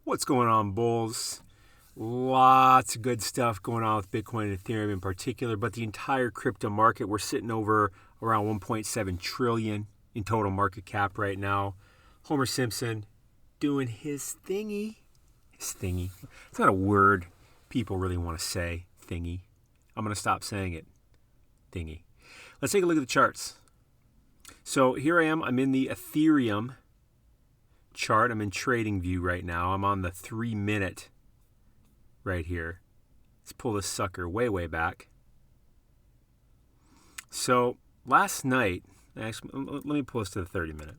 What's going on, bulls? Lots of good stuff going on with Bitcoin and Ethereum in particular, but the entire crypto market, we're sitting over around 1.7 trillion in total market cap right now. Homer Simpson doing his thingy. His thingy. It's not a word people really want to say, thingy. I'm going to stop saying it. Thingy. Let's take a look at the charts. So here I am. I'm in the Ethereum chart. I'm in trading view right now. I'm on the 3-minute right here. Let's pull this sucker way back. So last night, actually, let me pull this to the 30-minute.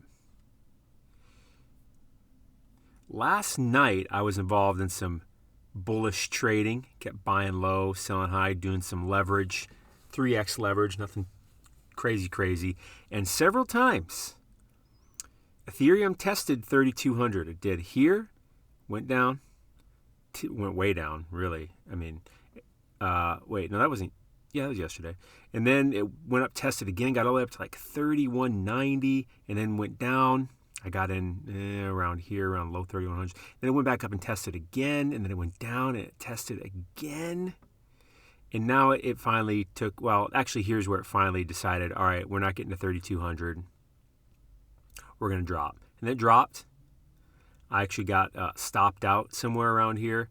Last night, I was involved in some bullish trading. Kept buying low, selling high, doing some leverage, 3x leverage, nothing crazy. And several times, Ethereum tested 3,200. It did here, went down, went way down, really. I mean, wait, no, that wasn't, yeah, that was yesterday. And then it went up, tested again, got all the way up to like 3,190, and then went down. I got in around here, around low 3,100. Then it went back up and tested again, and then it went down and it tested again. And now it finally took, well, actually, here's where it finally decided, all right, we're not getting to 3,200. We're going to drop. And it dropped. I actually got stopped out somewhere around here,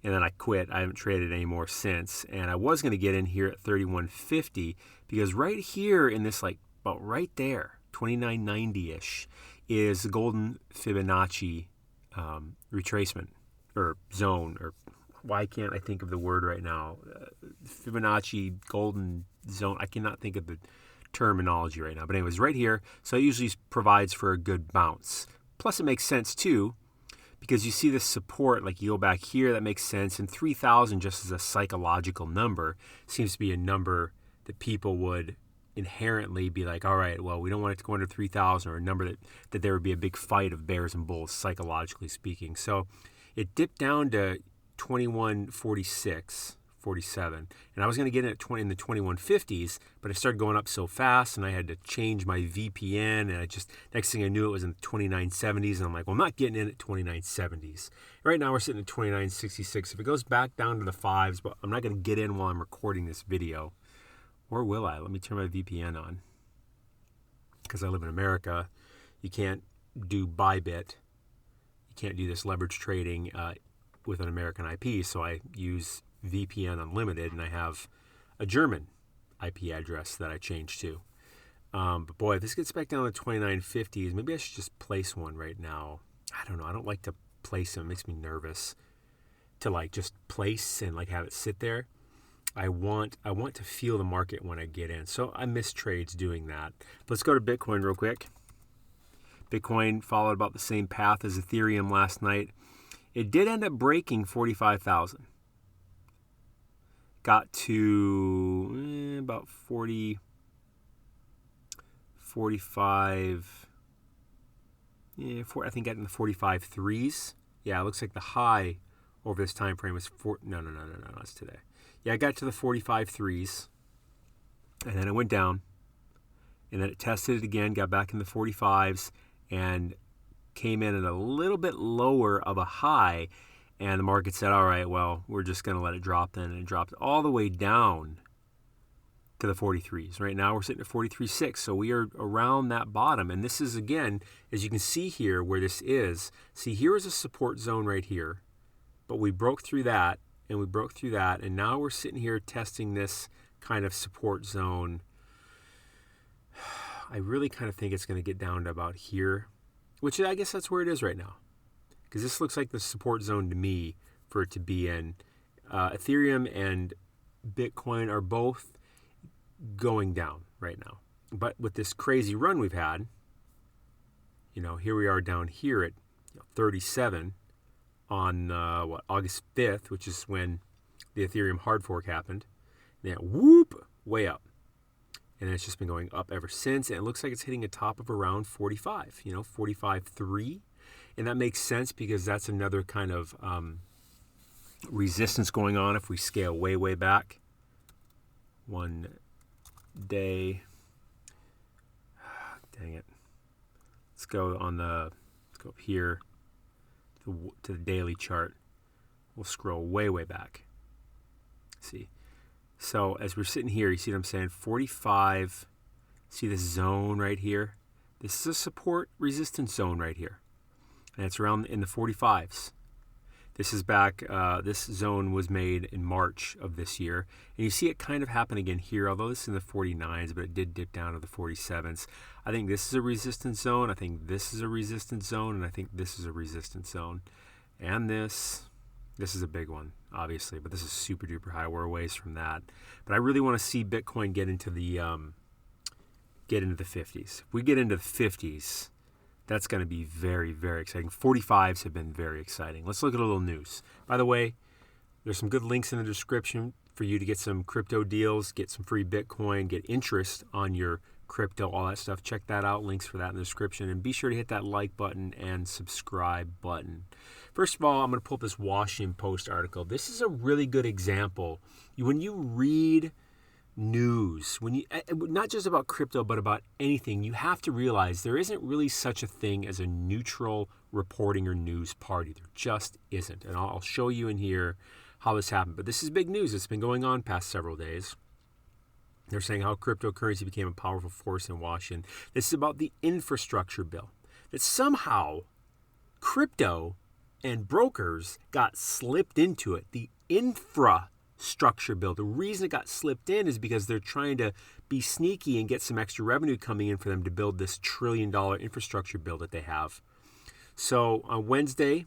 and then I quit. I haven't traded anymore since. And I was going to get in here at 3,150 because right here in this, like, about right there, 2990-ish, is the golden Fibonacci retracement or zone, or why can't I think of the word right now? Fibonacci golden zone. I cannot think of the terminology right now. But anyways, right here, so it usually provides for a good bounce. Plus it makes sense too, because you see this support, like you go back here, that makes sense. And 3,000 just as a psychological number seems to be a number that people would inherently be like, all right, well, we don't want it to go under 3,000, or a number that there would be a big fight of bears and bulls, psychologically speaking. So it dipped down to 2146, 47, and I was going to get in at in the 2150s, but it started going up so fast, and I had to change my VPN, and I just, next thing I knew, it was in the 2970s, and I'm like, well, I'm not getting in at 2970s. Right now we're sitting at 2966. If it goes back down to the fives, but I'm not going to get in while I'm recording this video. Or will I? Let me turn my VPN on. Because I live in America, you can't do Bybit. You can't do this leverage trading with an American IP, so I use VPN Unlimited, and I have a German IP address that I changed to. But boy, if this gets back down to 2950s, maybe I should just place one right now. I don't know. I don't like to place them. It makes me nervous to like just place and like have it sit there. I want to feel the market when I get in. So I miss trades doing that. Let's go to Bitcoin real quick. Bitcoin followed about the same path as Ethereum last night. It did end up breaking 45,000. Got to about 40, 45, I think got in the 45 threes. Yeah, it looks like the high over this time frame was no, that's today. Yeah, I got to the 45 threes, and then it went down, and then it tested it again, got back in the 45s, and came in at a little bit lower of a high, and the market said, all right, well, we're just going to let it drop then, and it dropped all the way down to the 43s. Right now we're sitting at 43.6, so we are around that bottom, and this is, again, as you can see here where this is, see, here is a support zone right here, but we broke through that, and we broke through that, and now we're sitting here testing this kind of support zone. I really kind of think it's going to get down to about here, which I guess that's where it is right now, because this looks like the support zone to me for it to be in. Ethereum and Bitcoin are both going down right now, but with this crazy run we've had, here we are down here at 37 on August 5th, which is when the Ethereum hard fork happened. And then whoop, way up. And it's just been going up ever since, and it looks like it's hitting a top of around 45, 45.3. And that makes sense because that's another kind of resistance going on if we scale way back. 1 day. Dang it. Let's go up here. to the daily chart. We'll scroll way, way back. See. So as we're sitting here, you see what I'm saying? 45. See this zone right here? This is a support resistance zone right here. And it's around in the 45s. This is back, this zone was made in March of this year. And you see it kind of happen again here, although this is in the 49s, but it did dip down to the 47s. I think this is a resistance zone. I think this is a resistance zone. And I think this is a resistance zone. And this is a big one, obviously, but this is super duper high. We're a ways from that. But I really want to see Bitcoin get into the 50s. If we get into the 50s, that's going to be very, very exciting. 45s have been very exciting. Let's look at a little news. By the way, there's some good links in the description for you to get some crypto deals, get some free Bitcoin, get interest on your crypto, all that stuff. Check that out. Links for that in the description. And be sure to hit that like button and subscribe button. First of all, I'm going to pull up this Washington Post article. This is a really good example. When you read news, not just about crypto, but about anything, you have to realize there isn't really such a thing as a neutral reporting or news party. There just isn't. And I'll show you in here how this happened. But this is big news. It's been going on past several days. They're saying how cryptocurrency became a powerful force in Washington. This is about the infrastructure bill. That somehow crypto and brokers got slipped into it. The infrastructure bill. The reason it got slipped in is because they're trying to be sneaky and get some extra revenue coming in for them to build this $1 trillion infrastructure bill that they have. So on Wednesday,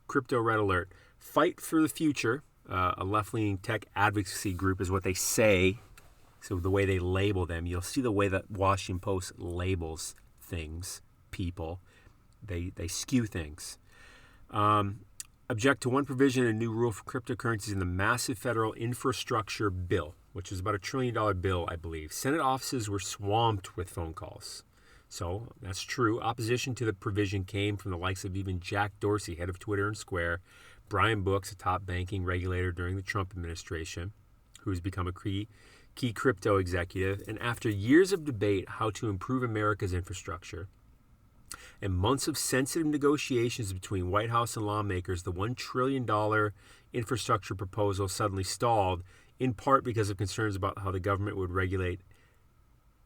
Crypto Red Alert. Fight for the Future, a left-leaning tech advocacy group is what they say. So the way they label them, you'll see the way that Washington Post labels things, people. They skew things. Object to one provision in a new rule for cryptocurrencies in the massive federal infrastructure bill, which is about $1 trillion bill, I believe. Senate offices were swamped with phone calls. So that's true. Opposition to the provision came from the likes of even Jack Dorsey, head of Twitter and Square, Brian Brooks, a top banking regulator during the Trump administration, who's become a key crypto executive. And after years of debate how to improve America's infrastructure, and months of sensitive negotiations between White House and lawmakers, the $1 trillion infrastructure proposal suddenly stalled, in part because of concerns about how the government would regulate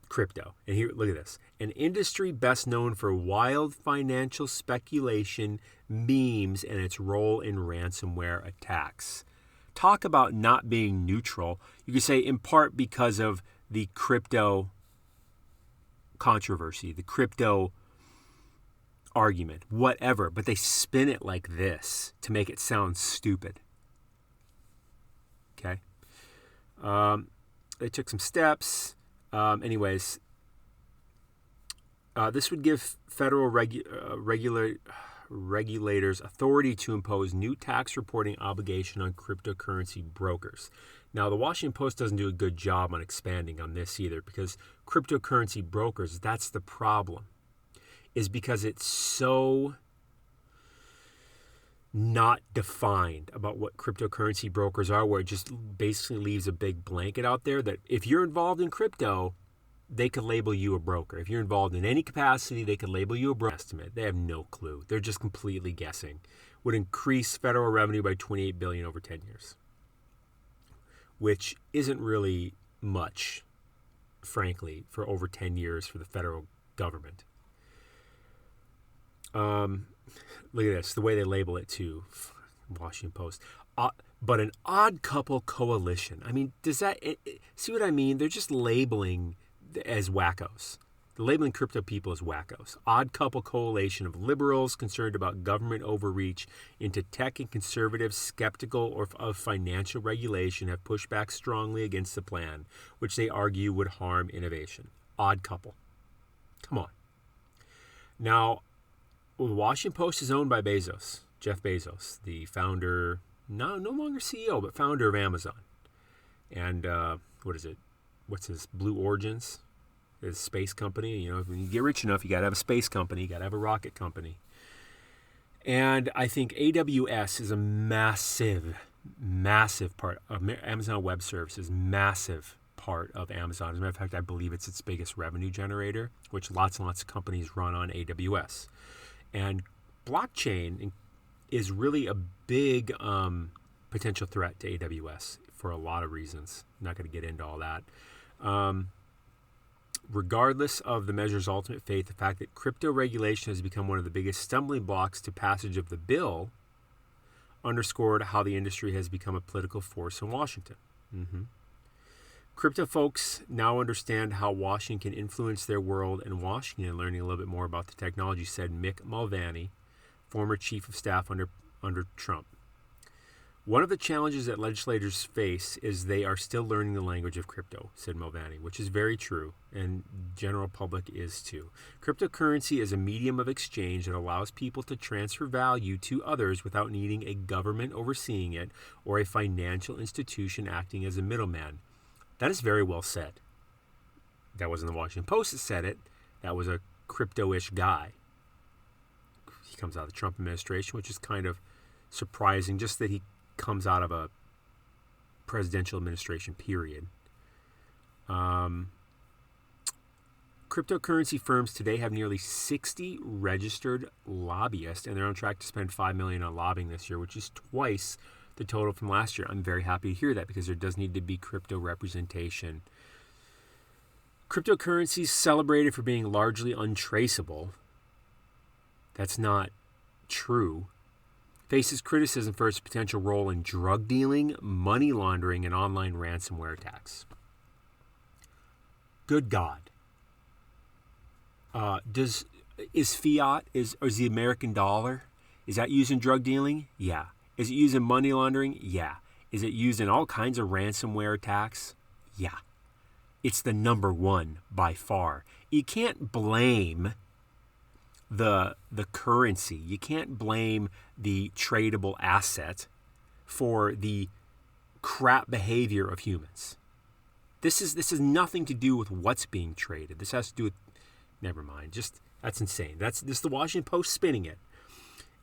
crypto. And here, look at this. An industry best known for wild financial speculation, memes, and its role in ransomware attacks. Talk about not being neutral. You could say in part because of the crypto controversy, the crypto argument, whatever, but they spin it like this to make it sound stupid. Okay? They took some steps. Anyways, this would give federal regulators authority to impose new tax reporting obligation on cryptocurrency brokers. Now, the Washington Post doesn't do a good job on expanding on this either, because cryptocurrency brokers, that's the problem, is because it's so not defined about what cryptocurrency brokers are, where it just basically leaves a big blanket out there that if you're involved in crypto, they could label you a broker. If you're involved in any capacity, they could label you a broker. Estimate. They have no clue. They're just completely guessing. Would increase federal revenue by $28 billion over 10 years, which isn't really much, frankly, for over 10 years for the federal government. Look at this, the way they label it too, Washington Post. But an odd couple coalition. I mean, does that, see what I mean? They're just labeling as wackos. They're labeling crypto people as wackos. Odd couple coalition of liberals concerned about government overreach into tech and conservatives skeptical of financial regulation have pushed back strongly against the plan, which they argue would harm innovation. Odd couple. Come on. Now, well, the Washington Post is owned by Bezos, Jeff Bezos, the founder, no longer CEO, but founder of Amazon. And what is it? What's his Blue Origins? His space company. You know, when you get rich enough, you got to have a space company. You got to have a rocket company. And I think AWS is a massive part of Amazon Web Services, massive part of Amazon. As a matter of fact, I believe it's its biggest revenue generator, which lots and lots of companies run on AWS. And blockchain is really a big potential threat to AWS for a lot of reasons. I'm not going to get into all that. Regardless of the measure's ultimate fate, the fact that crypto regulation has become one of the biggest stumbling blocks to passage of the bill underscored how the industry has become a political force in Washington. Crypto folks now understand how Washington can influence their world, and Washington learning a little bit more about the technology, said Mick Mulvaney, former chief of staff under Trump. One of the challenges that legislators face is they are still learning the language of crypto, said Mulvaney, which is very true, and general public is too. Cryptocurrency is a medium of exchange that allows people to transfer value to others without needing a government overseeing it or a financial institution acting as a middleman. That is very well said. That wasn't the Washington Post that said it. That was a crypto-ish guy. He comes out of the Trump administration, which is kind of surprising, just that he comes out of a presidential administration, period. Cryptocurrency firms today have nearly 60 registered lobbyists, and they're on track to spend $5 million on lobbying this year, which is twice the total from last year. I'm very happy to hear that because there does need to be crypto representation. Cryptocurrency is celebrated for being largely untraceable. That's not true. Faces criticism for its potential role in drug dealing, money laundering, and online ransomware attacks. Good God. Is fiat, is the American dollar, is that used in drug dealing? Yeah. Is it used in money laundering? Yeah. Is it used in all kinds of ransomware attacks? Yeah. It's the number one by far. You can't blame the currency. You can't blame the tradable asset for the crap behavior of humans. This has nothing to do with what's being traded. This has to do with, never mind. Just that's insane. This is the Washington Post spinning it.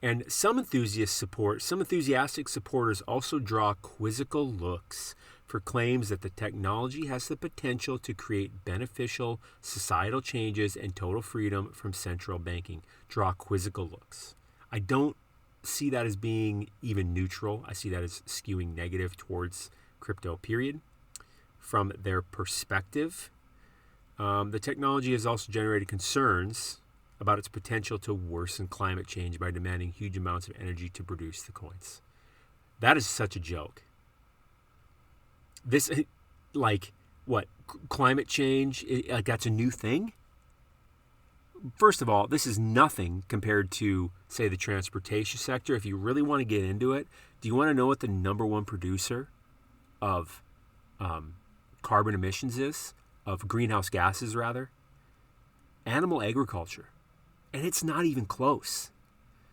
And some enthusiastic supporters also draw quizzical looks for claims that the technology has the potential to create beneficial societal changes and total freedom from central banking. Draw quizzical looks. I don't see that as being even neutral. I see that as skewing negative towards crypto, period. From their perspective, the technology has also generated concerns about its potential to worsen climate change by demanding huge amounts of energy to produce the coins. That is such a joke. This, like, what, climate change, like that's a new thing? First of all, this is nothing compared to, say, the transportation sector. If you really want to get into it, do you want to know what the number one producer of carbon emissions is? Of greenhouse gases, rather? Animal agriculture. And it's not even close.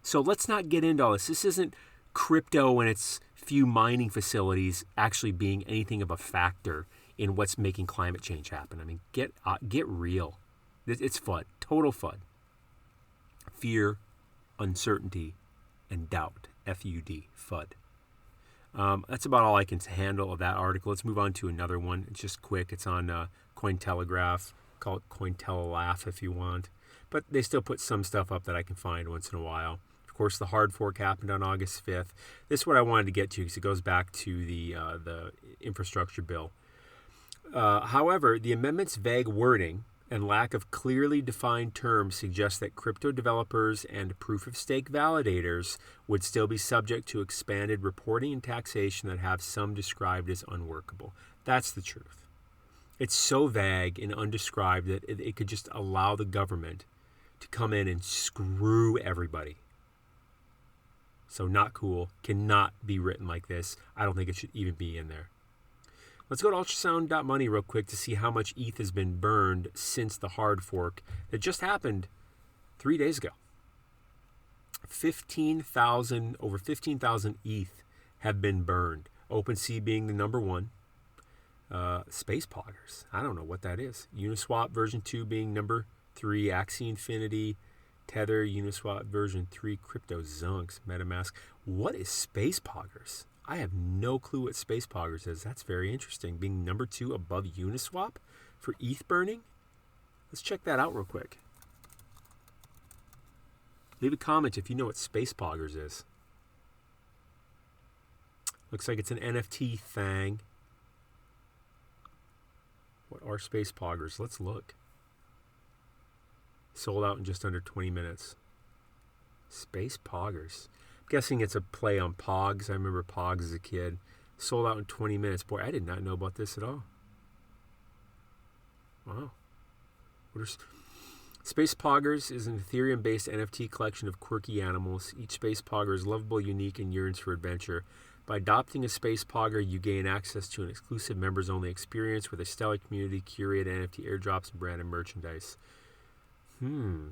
So let's not get into all this. This isn't crypto and its few mining facilities actually being anything of a factor in what's making climate change happen. I mean, get real. It's FUD. Total FUD. Fear, uncertainty, and doubt. F-U-D. FUD. That's about all I can handle of that article. Let's move on to another one. It's just quick. It's on Cointelegraph. Call it Cointelegraph if you want. But they still put some stuff up that I can find once in a while. Of course, the hard fork happened on August 5th. This is what I wanted to get to because it goes back to the infrastructure bill. However, the amendment's vague wording and lack of clearly defined terms suggest that crypto developers and proof-of-stake validators would still be subject to expanded reporting and taxation that have some described as unworkable. That's the truth. It's so vague and undescribed that it could just allow the government to come in and screw everybody. So not cool. Cannot be written like this. I don't think it should even be in there. Let's go to ultrasound.money real quick to see how much ETH has been burned since the hard fork that just happened 3 days ago. Over 15,000 ETH have been burned. OpenSea being the number one. Space Poggers. I don't know what that is. Uniswap version 2 being number 3. Axie Infinity. Tether, Uniswap version 3. Crypto Zunks. MetaMask. What is Space Poggers? I have no clue what Space Poggers is. That's very interesting. Being number 2 above Uniswap for ETH burning. Let's check that out real quick. Leave a comment if you know what Space Poggers is. Looks like it's an NFT thing. What are space poggers? Let's look. Sold out in just under 20 minutes. Space poggers. I'm guessing it's a play on Pogs. I remember Pogs as a kid. Sold out in 20 minutes. Boy, I did not know about this at all. Wow. Space Poggers is an Ethereum-based NFT collection of quirky animals. Each Space Pogger is lovable, unique, and yearns for adventure. By adopting a Space Pogger, you gain access to an exclusive members-only experience with a stellar community, curated NFT airdrops, and branded merchandise.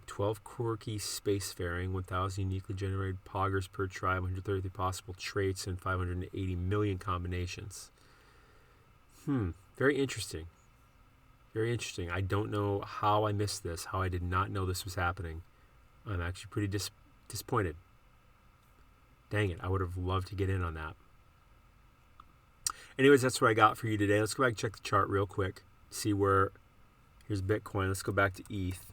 12 quirky spacefaring, 1,000 uniquely generated poggers per tribe, 130 possible traits, and 580 million combinations. Very interesting. Very interesting. I don't know how I missed this, how I did not know this was happening. I'm actually pretty disappointed. Dang it, I would have loved to get in on that. Anyways, that's what I got for you today. Let's go back and check the chart real quick. See where, here's Bitcoin. Let's go back to ETH.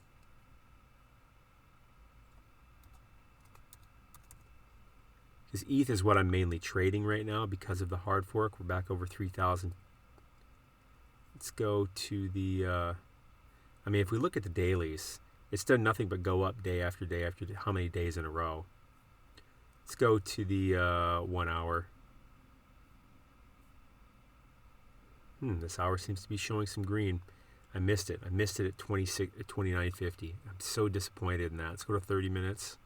Because ETH is what I'm mainly trading right now because of the hard fork. We're back over 3,000. Let's go to the, if we look at the dailies, it's done nothing but go up day after day after day. How many days in a row? Let's go to the 1 hour. This hour seems to be showing some green. I missed it. I missed it at 29.50. I'm so disappointed in that. Let's go to 30 minutes.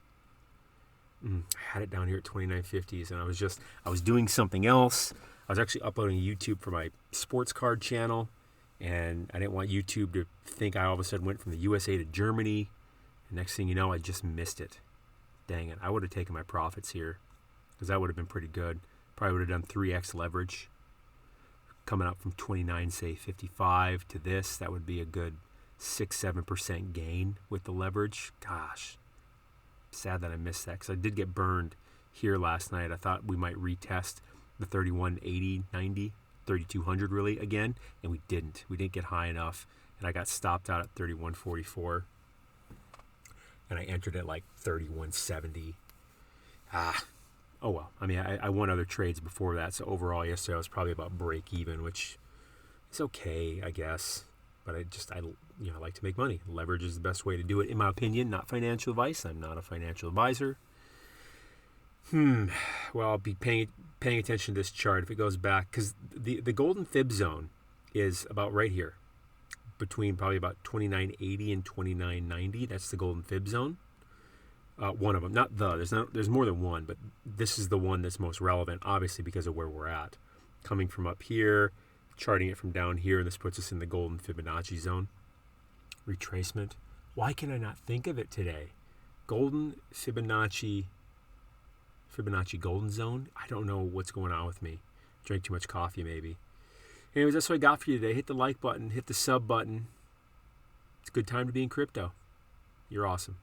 I had it down here at 29.50s, and I was doing something else. I was actually uploading YouTube for my sports card channel, and I didn't want YouTube to think I all of a sudden went from the USA to Germany. And next thing you know, I just missed it. Dang it. I would have taken my profits here, because that would have been pretty good. Probably would have done 3x leverage. Coming up from 29, say 55 to this, that would be a good 6-7% gain with the leverage. Gosh. Sad that I missed that, because I did get burned here last night. I thought we might retest the 3180, 90, 3200 really again, and we didn't. We didn't get high enough, and I got stopped out at 3144, and I entered at like 3170. Oh well. I won other trades before that, so overall yesterday I was probably about break even, which is okay, I guess. But I like to make money. Leverage is the best way to do it, in my opinion. Not financial advice. I'm not a financial advisor. Well, I'll be paying attention to this chart if it goes back, because the golden fib zone is about right here, between probably about 29.80 and 29.90. That's the golden fib zone. One of them, not there's more than one, but this is the one that's most relevant, obviously because of where we're at. Coming from up here, charting it from down here, and this puts us in the golden Fibonacci zone. Retracement. Why can I not think of it today? Golden Fibonacci golden zone. I don't know what's going on with me. Drank too much coffee maybe. Anyways, that's what I got for you today. Hit the like button, hit the sub button. It's a good time to be in crypto. You're awesome.